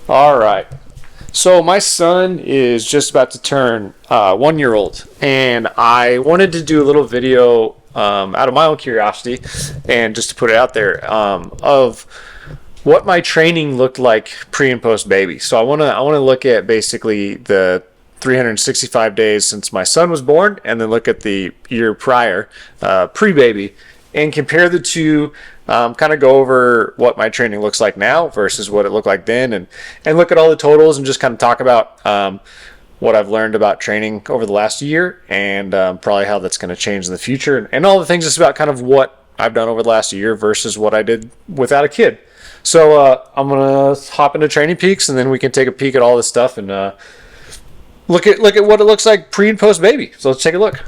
All right. So my son is just about to turn 1 year old, and I wanted to do a little video out of my own curiosity, and just to put it out there of what my training looked like pre and post baby. So I wanna look at basically the 365 days since my son was born, and then look at the year prior, pre baby, and compare the two. Kind of go over what my training looks like now versus what it looked like then, and look at all the totals and just kind of talk about what I've learned about training over the last year, and probably how that's going to change in the future, and all the things just about kind of what I've done over the last year versus what I did without a kid. So I'm gonna hop into Training Peaks, and then we can take a peek at all this stuff and look at what it looks like pre and post baby. So let's take a look.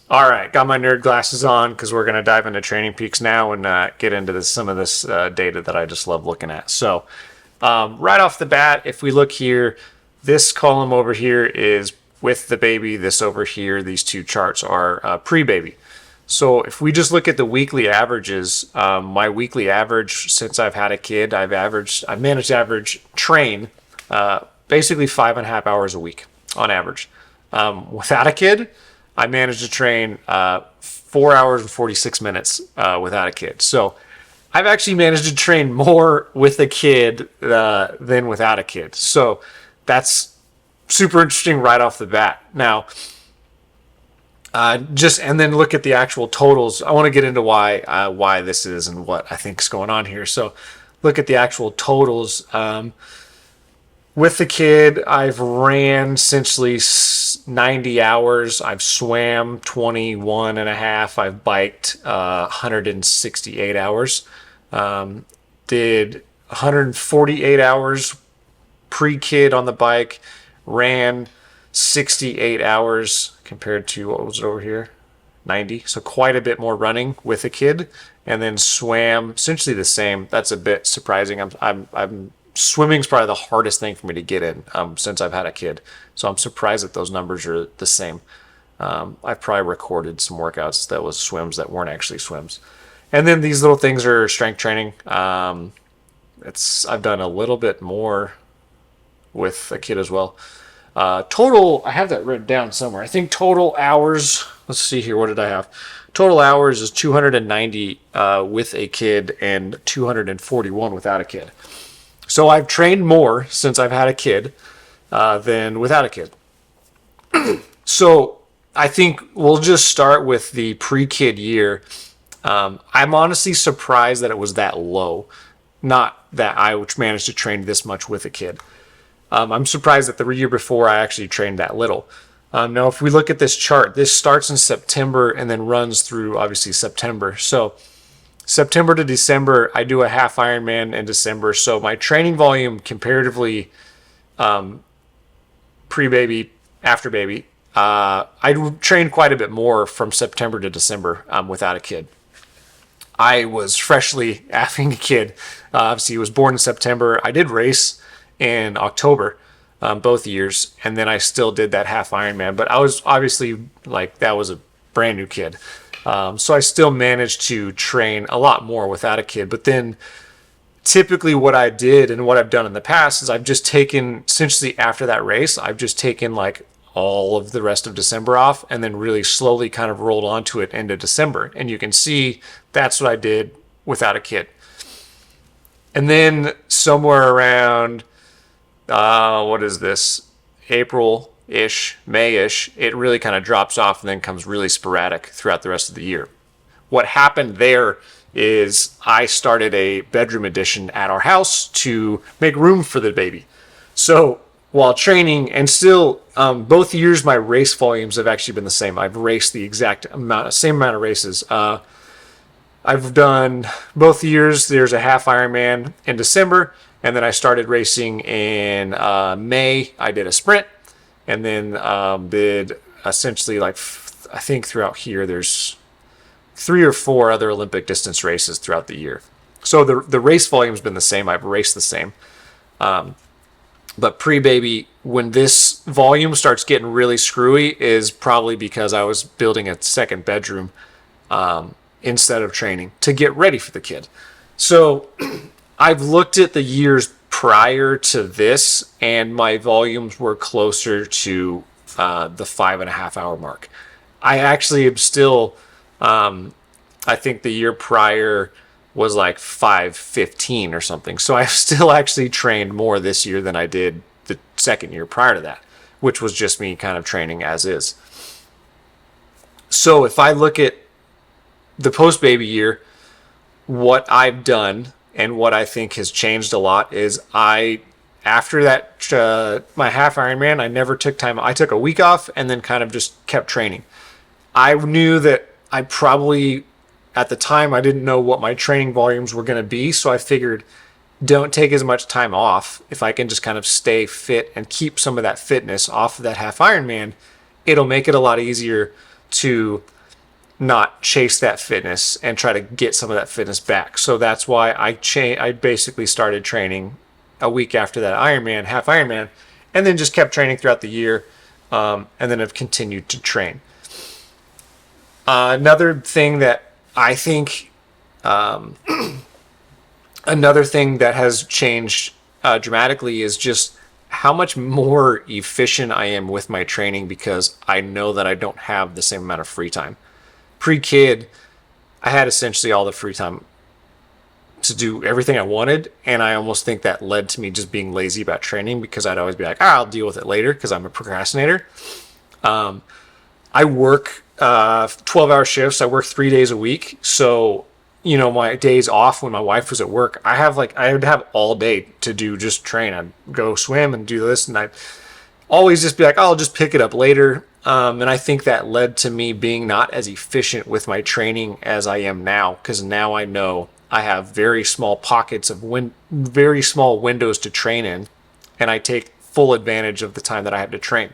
All right, got my nerd glasses on because we're going to dive into Training Peaks now and get into some of this data that I just love looking at. So right off the bat, if we look here, this column over here is with the baby. This over here, these two charts are pre-baby. So if we just look at the weekly averages, my weekly average since I've had a kid, I've managed to train basically 5.5 hours a week on average. Without a kid, I managed to train 4 hours and 46 minutes without a kid. So I've actually managed to train more with a kid than without a kid. So that's super interesting right off the bat. Now, and then look at the actual totals. I want to get into why this is and what I think is going on here. So look at the actual totals. With the kid, I've ran essentially 90 hours. I've swam 21 and a half. I've biked 168 hours. Did 148 hours pre-kid on the bike. Ran 68 hours compared to, what was it over here? 90. So quite a bit more running with a kid. And then swam essentially the same. That's a bit surprising. I'm swimming's probably the hardest thing for me to get in since I've had a kid. So I'm surprised that those numbers are the same. I've probably recorded some workouts that was swims that weren't actually swims. And then these little things are strength training. I've done a little bit more with a kid as well. Total, I have that written down somewhere. I think total hours, let's see here, what did I have? Total hours is 290 with a kid and 241 without a kid. So I've trained more since I've had a kid than without a kid. So I think we'll just start with the pre-kid year. I'm honestly surprised that it was that low. Not that I managed to train this much with a kid. I'm surprised that the year before I actually trained that little. Now, if we look at this chart, this starts in September and then runs through, obviously, September. So September to December, I do a half Ironman in December. So my training volume comparatively pre-baby, after baby, I trained quite a bit more from September to December without a kid. I was freshly having a kid. Obviously, he was born in September. I did race in October, both years, and then I still did that half Ironman. But I was obviously that was a brand new kid. So I still managed to train a lot more without a kid. But then typically what I did and what I've done in the past is I've just taken, essentially after that race, I've just taken all of the rest of December off and then really slowly kind of rolled onto it into December. And you can see that's what I did without a kid. And then somewhere around, what is this, April-ish, May-ish, it really kind of drops off and then comes really sporadic throughout the rest of the year. What happened there is I started a bedroom addition at our house to make room for the baby. So while training, and still both years my race volumes have actually been the same. I've raced the same amount of races. I've done both years. There's a half Ironman in December, and then I started racing in May. I did a sprint, and then did essentially I think throughout here there's 3 or 4 other Olympic distance races throughout the year. So the race volume's been the same. I've raced the same. But pre-baby, when this volume starts getting really screwy, is probably because I was building a second bedroom instead of training to get ready for the kid. So I've looked at the years prior to this, and my volumes were closer to the 5.5 hour mark. I actually am still, I think the year prior was like 5:15 or something. So I've still actually trained more this year than I did the second year prior to that, which was just me kind of training as is. So if I look at the post baby year, what I've done and what I think has changed a lot is after that, my half Ironman, I never took time. I took a week off and then kind of just kept training. I knew that I probably, at the time, I didn't know what my training volumes were going to be. So I figured, don't take as much time off. If I can just kind of stay fit and keep some of that fitness off of that half Ironman, it'll make it a lot easier to not chase that fitness and try to get some of that fitness back. So that's why I basically started training a week after that Ironman, half Ironman, and then just kept training throughout the year, and then have continued to train. Another thing that I think, another thing that has changed dramatically is just how much more efficient I am with my training, because I know that I don't have the same amount of free time. Pre-kid, I had essentially all the free time to do everything I wanted, and I almost think that led to me just being lazy about training, because I'd always be like, I'll deal with it later, because I'm a procrastinator. I work 12-hour shifts. I work 3 days a week. So, my days off when my wife was at work, I would have all day to do just train. I'd go swim and do this, and I'd always just be like, I'll just pick it up later. And I think that led to me being not as efficient with my training as I am now, because now I know I have very small pockets of very small windows to train in, and I take full advantage of the time that I have to train.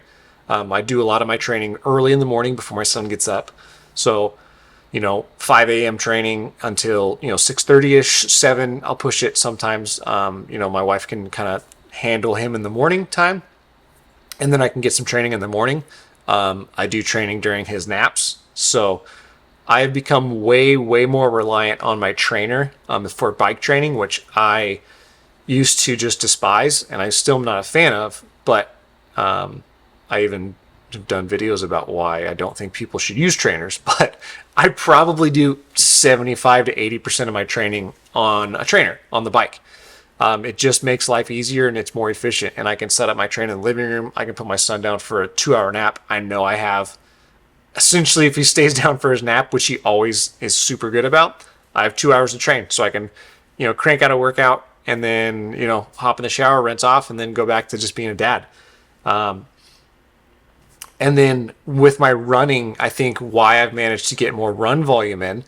I do a lot of my training early in the morning before my son gets up. So, 5 a.m. training until, 6:30-ish, 7. I'll push it sometimes. My wife can kind of handle him in the morning time, and then I can get some training in the morning. I do training during his naps. So I have become way, way more reliant on my trainer for bike training, which I used to just despise, and I still am not a fan of, but I even have done videos about why I don't think people should use trainers, but I probably do 75 to 80% of my training on a trainer on the bike. It just makes life easier, and it's more efficient, and I can set up my train in the living room. I can put my son down for a 2-hour nap. I know I have, essentially, if he stays down for his nap, which he always is super good about, I have 2 hours to train. So I can, crank out a workout and then, hop in the shower, rinse off, and then go back to just being a dad. And then with my running, I think why I've managed to get more run volume in,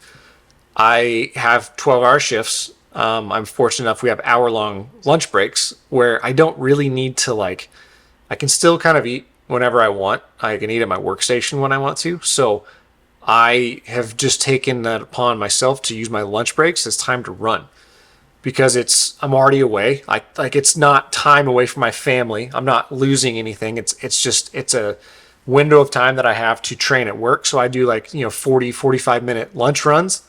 I have 12-hour shifts. I'm fortunate enough we have hour-long lunch breaks where I don't really need to, I can still kind of eat whenever I want. I can eat at my workstation when I want to. So I have just taken that upon myself to use my lunch breaks as time to run, because I'm already away. It's not time away from my family. I'm not losing anything. It's a window of time that I have to train at work. So I do 45 minute lunch runs,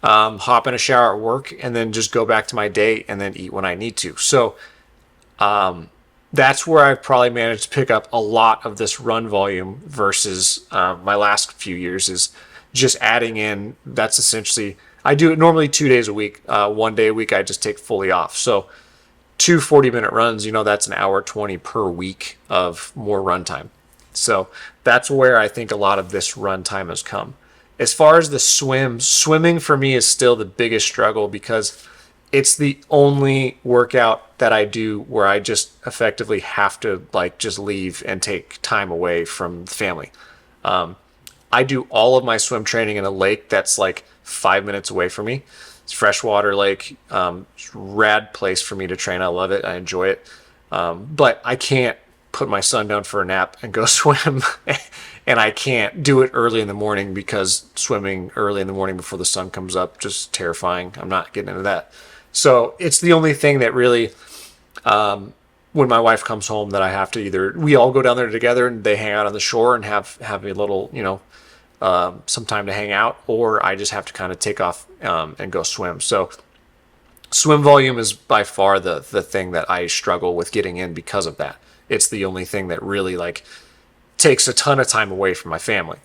hop in a shower at work, and then just go back to my day and then eat when I need to. So that's where I've probably managed to pick up a lot of this run volume versus my last few years, is just adding in. That's essentially, I do it normally 2 days a week. 1 day a week I just take fully off. So 2 40-minute runs, that's an hour 20 per week of more run time. So that's where I think a lot of this run time has come. As far as the swimming for me is still the biggest struggle, because it's the only workout that I do where I just effectively have to just leave and take time away from the family. I do all of my swim training in a lake that's 5 minutes away from me. It's freshwater lake, rad place for me to train. I love it. I enjoy it. But I can't put my son down for a nap and go swim. And I can't do it early in the morning, because swimming early in the morning before the sun comes up, just terrifying. I'm not getting into that. So it's the only thing that really, when my wife comes home, that I have to either, we all go down there together and they hang out on the shore and have a little, some time to hang out, or I just have to kind of take off and go swim. So Swim volume is by far the thing that I struggle with getting in because of that. It's the only thing that really like takes a ton of time away from my family.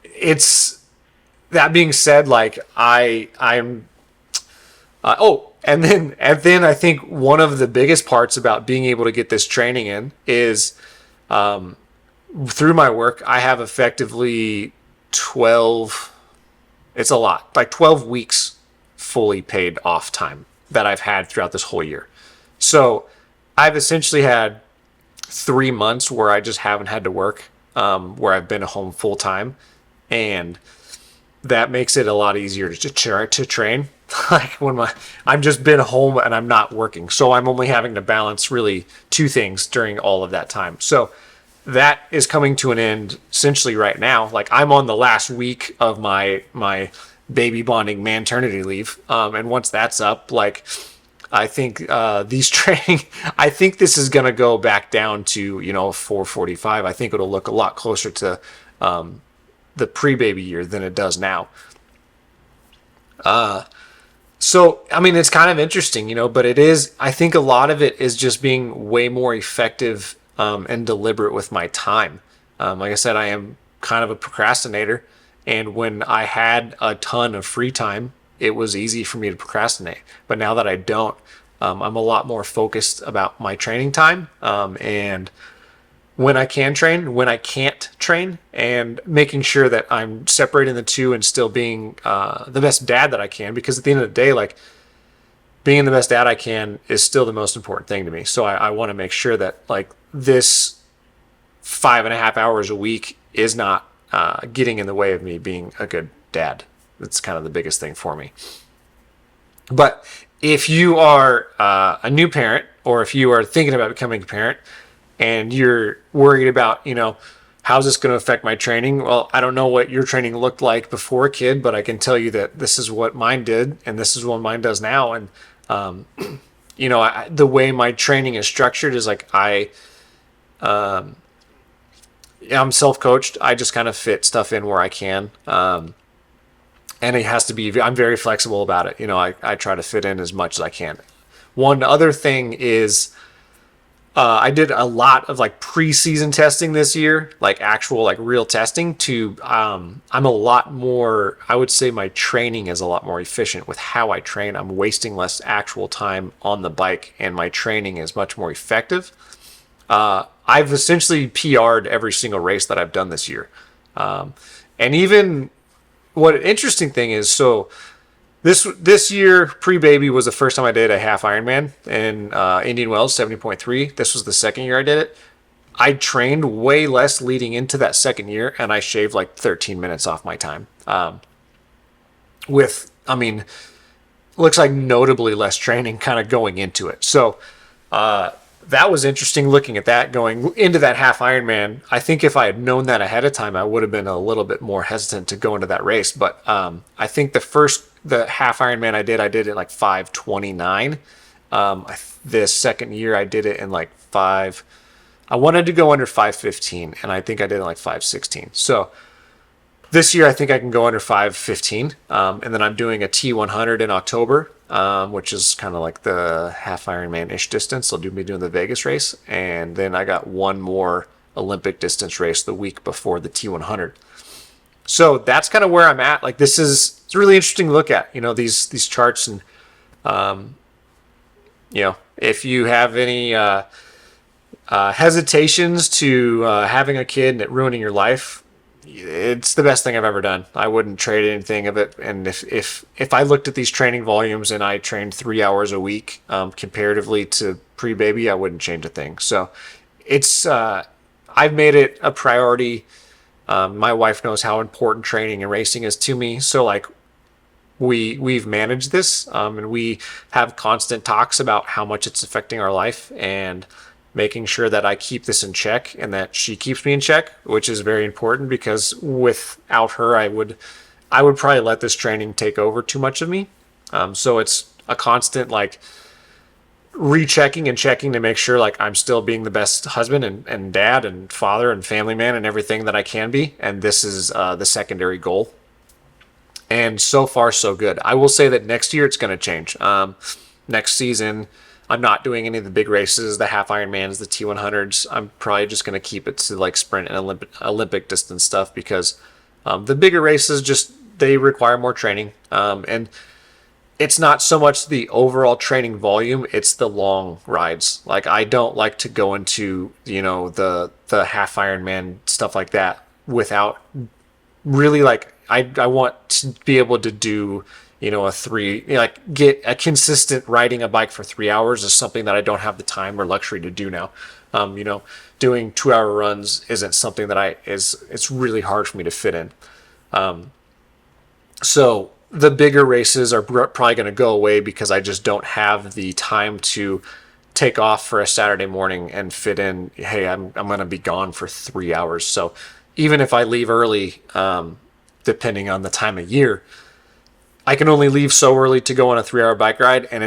It's that being said, like I'm and then I think one of the biggest parts about being able to get this training in is through my work, I have effectively 12, it's a lot, like 12 weeks fully paid off time that I've had throughout this whole year. So I've essentially had 3 months where I just haven't had to work, where I've been at home full time. And that makes it a lot easier to train. Like when I'm just been home and I'm not working. So I'm only having to balance really two things during all of that time. So that is coming to an end essentially right now. Like I'm on the last week of my baby bonding maternity leave. And once that's up, like I think these training, I think this is going to go back down to, 445. I think it'll look a lot closer to the pre-baby year than it does now. So, I mean, it's kind of interesting, but I think a lot of it is just being way more effective and deliberate with my time. Like I said, I am kind of a procrastinator. And when I had a ton of free time, it was easy for me to procrastinate. But now that I don't, I'm a lot more focused about my training time and when I can train, when I can't train, and making sure that I'm separating the two and still being the best dad that I can. Because at the end of the day, like being the best dad I can is still the most important thing to me. So I want to make sure that like this 5.5 hours a week is not getting in the way of me being a good dad. That's kind of the biggest thing for me. But if you are a new parent, or if you are thinking about becoming a parent, and you're worried about, how's this going to affect my training? Well, I don't know what your training looked like before a kid, but I can tell you that this is what mine did, and this is what mine does now. And, the way my training is structured is like I'm self-coached. I just kind of fit stuff in where I can. And it has to be, I'm very flexible about it. I try to fit in as much as I can. One other thing is, I did a lot of like pre-season testing this year, like actual, like real testing I'm a lot more, I would say my training is a lot more efficient with how I train. I'm wasting less actual time on the bike and my training is much more effective. I've essentially PR'd every single race that I've done this year. And even what an interesting thing is, so this year, pre-baby was the first time I did a half Ironman in Indian Wells, 70.3. This was the second year I did it. I trained way less leading into that second year, and I shaved like 13 minutes off my time. Looks like notably less training kind of going into it. So that was interesting looking at that going into that half Ironman. I think if I had known that ahead of time, I would have been a little bit more hesitant to go into that race. But I think the half Ironman I did it in like 5:29. This second year I did it in like I wanted to go under 5:15, and I think I did it in like 5:16. So this year I think I can go under 5:15. And then I'm doing a T100 in October, which is kind of like the half Ironman-ish distance. I'll be doing the Vegas race. And then I got one more Olympic distance race the week before the T100. So that's kind of where I'm at. Like it's a really interesting to look at, these charts. And, if you have any hesitations to having a kid and it ruining your life, it's the best thing I've ever done. I wouldn't trade anything of it. And if I looked at these training volumes and I trained 3 hours a week, comparatively to pre-baby, I wouldn't change a thing. So it's, I've made it a priority. My wife knows how important training and racing is to me. So like we've managed this, and we have constant talks about how much it's affecting our life and making sure that I keep this in check and that she keeps me in check, which is very important because without her, I would probably let this training take over too much of me. So it's a constant like rechecking and checking to make sure like I'm still being the best husband and dad and father and family man and everything that I can be. And this is the secondary goal. And so far, so good. I will say that next year it's going to change. Next season, I'm not doing any of the big races, the half Ironmans, the T100s. I'm probably just going to keep it to like sprint and Olympic distance stuff because the bigger races just they require more training. And it's not so much the overall training volume, it's the long rides. Like I don't like to go into, the half Ironman stuff like that without really like I want to be able to do a three like get a consistent riding a bike for 3 hours is something that I don't have the time or luxury to do now. Doing 2 hour runs isn't something that it's really hard for me to fit in. So the bigger races are probably going to go away because I just don't have the time to take off for a Saturday morning and fit in. Hey, I'm going to be gone for 3 hours. So even if I leave early, depending on the time of year, I can only leave so early to go on a 3 hour bike ride, and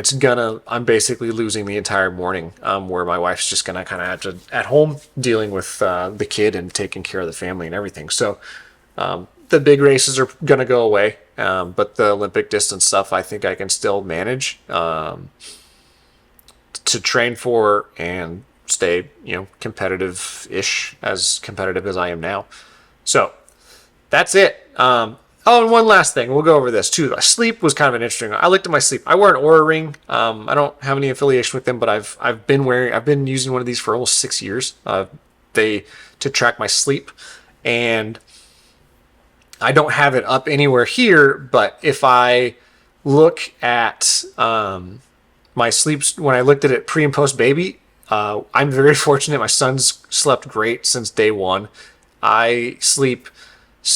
I'm basically losing the entire morning, where my wife's just gonna kind of have to at home dealing with the kid and taking care of the family and everything. So the big races are gonna go away, but the Olympic distance stuff I think I can still manage to train for and stay competitive-ish, as competitive as I am now. So that's it. And one last thing. We'll go over this too. Sleep was kind of an interesting one. I looked at my sleep. I wear an Oura Ring. I don't have any affiliation with them, but I've been using one of these for almost 6 years. To track my sleep, and I don't have it up anywhere here. But if I look at my sleep when I looked at it pre and post baby, I'm very fortunate. My son's slept great since day one. I sleep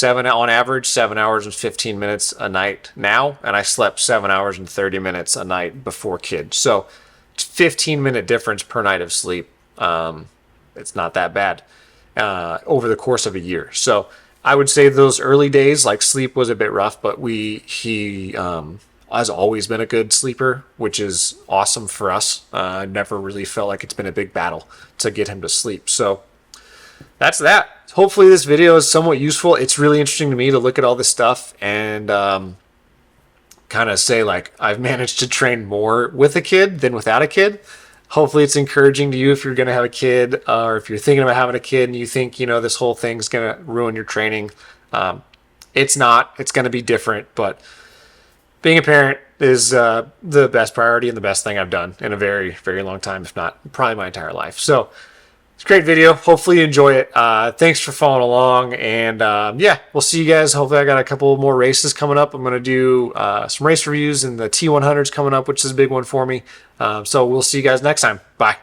on average 7 hours and 15 minutes a night now, and I slept 7 hours and 30 minutes a night before kid. So 15-minute difference per night of sleep. It's not that bad over the course of a year. So I would say those early days, like sleep was a bit rough, but he has always been a good sleeper, which is awesome for us. I never really felt like it's been a big battle to get him to sleep. So that's that. Hopefully this video is somewhat useful. It's really interesting to me to look at all this stuff and kind of say like I've managed to train more with a kid than without a kid. Hopefully it's encouraging to you if you're going to have a kid, or if you're thinking about having a kid and you think this whole thing's going to ruin your training. It's not. It's going to be different, but being a parent is the best priority and the best thing I've done in a very, very long time, if not probably my entire life. So it's a great video. Hopefully you enjoy it. Thanks for following along. And we'll see you guys. Hopefully I got a couple more races coming up. I'm going to do some race reviews, and the T100s coming up, which is a big one for me. So we'll see you guys next time. Bye.